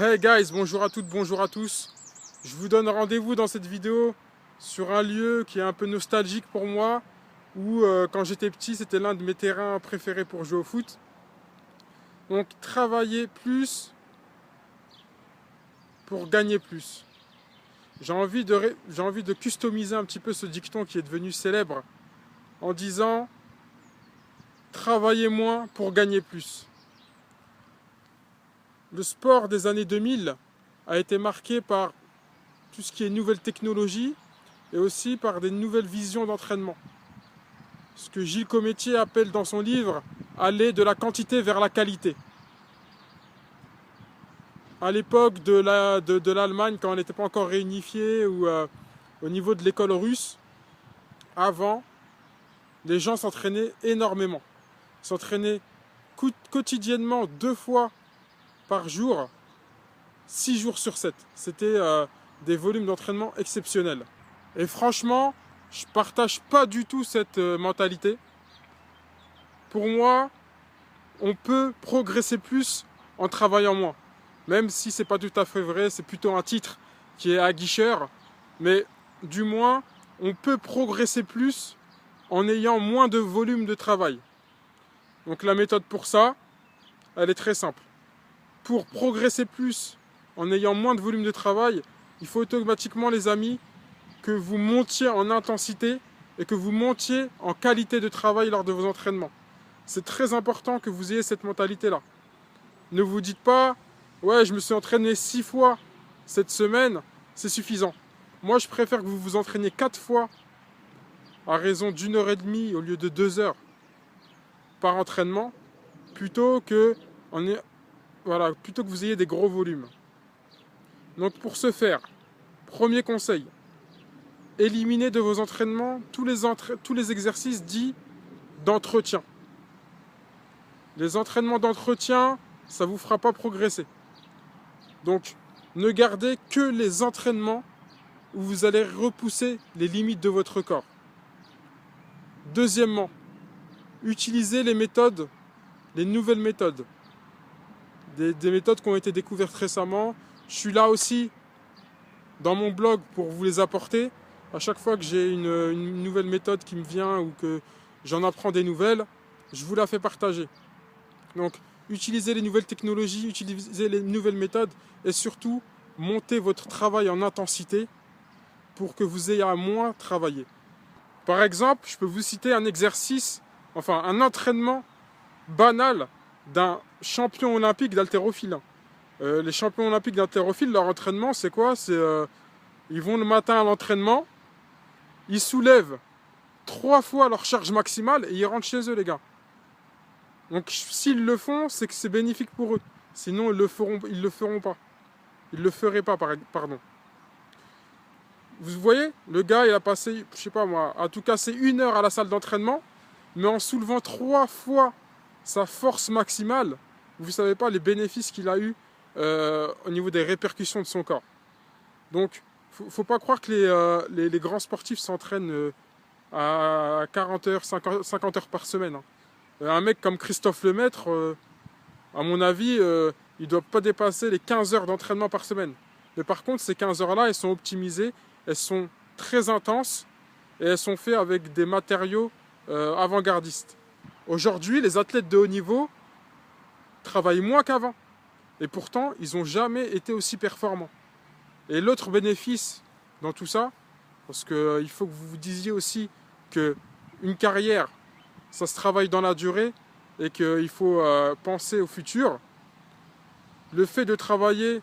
Hey guys, bonjour à toutes, bonjour à tous. Je vous donne rendez-vous dans cette vidéo sur un lieu qui est un peu nostalgique pour moi, où quand j'étais petit, c'était l'un de mes terrains préférés pour jouer au foot. Donc travailler plus pour gagner plus. J'ai envie de customiser un petit peu ce dicton qui est devenu célèbre en disant travailler moins pour gagner plus. Le sport des années 2000 a été marqué par tout ce qui est nouvelles technologies et aussi par des nouvelles visions d'entraînement. Ce que Gilles Cometier appelle dans son livre aller de la quantité vers la qualité. À l'époque de l'Allemagne, quand on n'était pas encore réunifié, ou au niveau de l'école russe, avant, les gens s'entraînaient énormément. S'entraînaient quotidiennement 2 fois par jour, 6 jours sur 7. C'était des volumes d'entraînement exceptionnels. Et franchement, je ne partage pas du tout cette mentalité. Pour moi, on peut progresser plus en travaillant moins. Même si ce n'est pas tout à fait vrai, c'est plutôt un titre qui est aguicheur. Mais du moins, on peut progresser plus en ayant moins de volume de travail. Donc la méthode pour ça, elle est très simple. Pour progresser plus en ayant moins de volume de travail, il faut automatiquement, les amis, que vous montiez en intensité et que vous montiez en qualité de travail lors de vos entraînements. C'est très important que vous ayez cette mentalité-là. Ne vous dites pas « Ouais, je me suis entraîné 6 fois cette semaine, c'est suffisant ». Moi, je préfère que vous vous entraîniez 4 fois à raison d'1 h 30 au lieu de 2 heures par entraînement, plutôt que vous ayez des gros volumes. Donc pour ce faire, premier conseil, éliminez de vos entraînements tous les exercices dits d'entretien. Les entraînements d'entretien, ça ne vous fera pas progresser. Donc, ne gardez que les entraînements où vous allez repousser les limites de votre corps. Deuxièmement, utilisez les nouvelles méthodes. Des méthodes qui ont été découvertes récemment. Je suis là aussi dans mon blog pour vous les apporter. À chaque fois que j'ai une nouvelle méthode qui me vient ou que j'en apprends des nouvelles, je vous la fais partager. Donc, utilisez les nouvelles technologies, utilisez les nouvelles méthodes et surtout, montez votre travail en intensité pour que vous ayez à moins travailler. Par exemple, je peux vous citer un entraînement banal d'un champion olympique d'haltérophilie. Les champions olympiques d'haltérophilie, leur entraînement, c'est quoi? Ils vont le matin à l'entraînement, ils soulèvent 3 fois leur charge maximale et ils rentrent chez eux, les gars. Donc s'ils le font, c'est que c'est bénéfique pour eux. Sinon, ils le feront pas. Ils le feraient pas, pardon. Vous voyez, le gars, il a passé, je sais pas moi, à tout casser 1 heure à la salle d'entraînement, mais en soulevant 3 fois sa force maximale, vous savez pas les bénéfices qu'il a eu au niveau des répercussions de son corps. Donc, faut pas croire que les grands sportifs s'entraînent à 40 heures, 50 heures par semaine. Un mec comme Christophe Lemaître, à mon avis, il ne doit pas dépasser les 15 heures d'entraînement par semaine. Mais par contre, ces 15 heures-là, elles sont optimisées, elles sont très intenses et elles sont faites avec des matériaux avant-gardistes. Aujourd'hui, les athlètes de haut niveau travaillent moins qu'avant. Et pourtant, ils n'ont jamais été aussi performants. Et l'autre bénéfice dans tout ça, parce qu'il faut que vous vous disiez aussi qu'une carrière, ça se travaille dans la durée et qu'il faut penser au futur. Le fait de travailler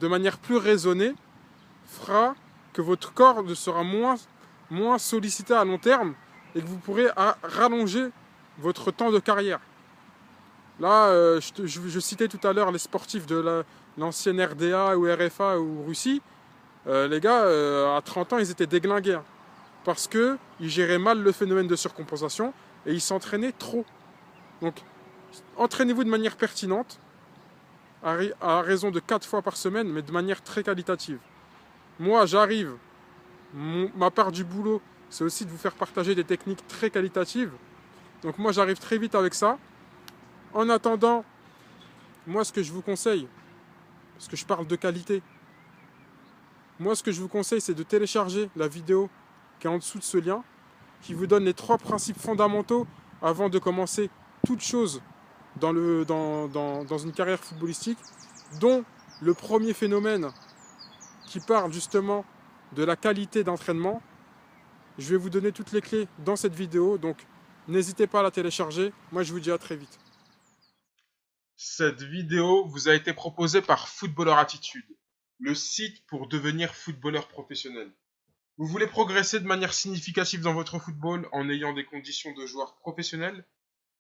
de manière plus raisonnée fera que votre corps ne sera moins sollicité à long terme et que vous pourrez rallonger votre temps de carrière. Là, je citais tout à l'heure les sportifs de l'ancienne RDA ou RFA ou Russie. Les gars, à 30 ans, ils étaient déglingués. Parce qu'ils géraient mal le phénomène de surcompensation et ils s'entraînaient trop. Donc, entraînez-vous de manière pertinente, à raison de 4 fois par semaine, mais de manière très qualitative. Moi, j'arrive, ma part du boulot, c'est aussi de vous faire partager des techniques très qualitatives. Donc moi, j'arrive très vite avec ça. En attendant, moi, ce que je vous conseille, parce que je parle de qualité. Moi, ce que je vous conseille, c'est de télécharger la vidéo qui est en dessous de ce lien, qui vous donne les 3 principes fondamentaux avant de commencer toute chose dans une carrière footballistique, dont le premier phénomène qui parle justement de la qualité d'entraînement. Je vais vous donner toutes les clés dans cette vidéo, donc n'hésitez pas à la télécharger. Moi, je vous dis à très vite. Cette vidéo vous a été proposée par Footballeur Attitude, le site pour devenir footballeur professionnel. Vous voulez progresser de manière significative dans votre football en ayant des conditions de joueur professionnel?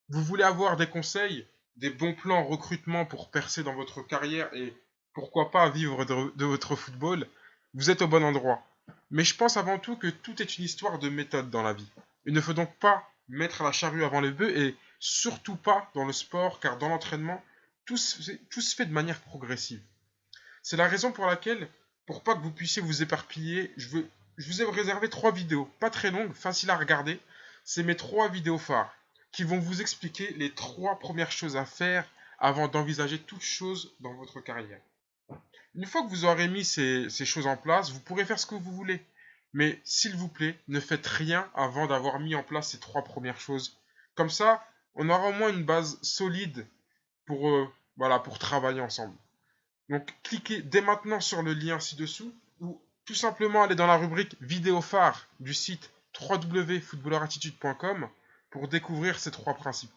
Vous voulez avoir des conseils, des bons plans recrutement pour percer dans votre carrière et pourquoi pas vivre de votre football? Vous êtes au bon endroit. Mais je pense avant tout que tout est une histoire de méthode dans la vie. Il ne faut donc pas mettre la charrue avant les bœufs et surtout pas dans le sport car dans l'entraînement, tout se fait de manière progressive. C'est la raison pour laquelle, pour pas que vous puissiez vous éparpiller, je vous ai réservé 3 vidéos, pas très longues, faciles à regarder. C'est mes 3 vidéos phares qui vont vous expliquer les 3 premières choses à faire avant d'envisager toute chose dans votre carrière. Une fois que vous aurez mis ces choses en place, vous pourrez faire ce que vous voulez. Mais s'il vous plaît, ne faites rien avant d'avoir mis en place ces 3 premières choses. Comme ça, on aura au moins une base solide pour travailler ensemble. Donc cliquez dès maintenant sur le lien ci-dessous ou tout simplement allez dans la rubrique vidéo phare du site www.footballerattitude.com pour découvrir ces 3 principes.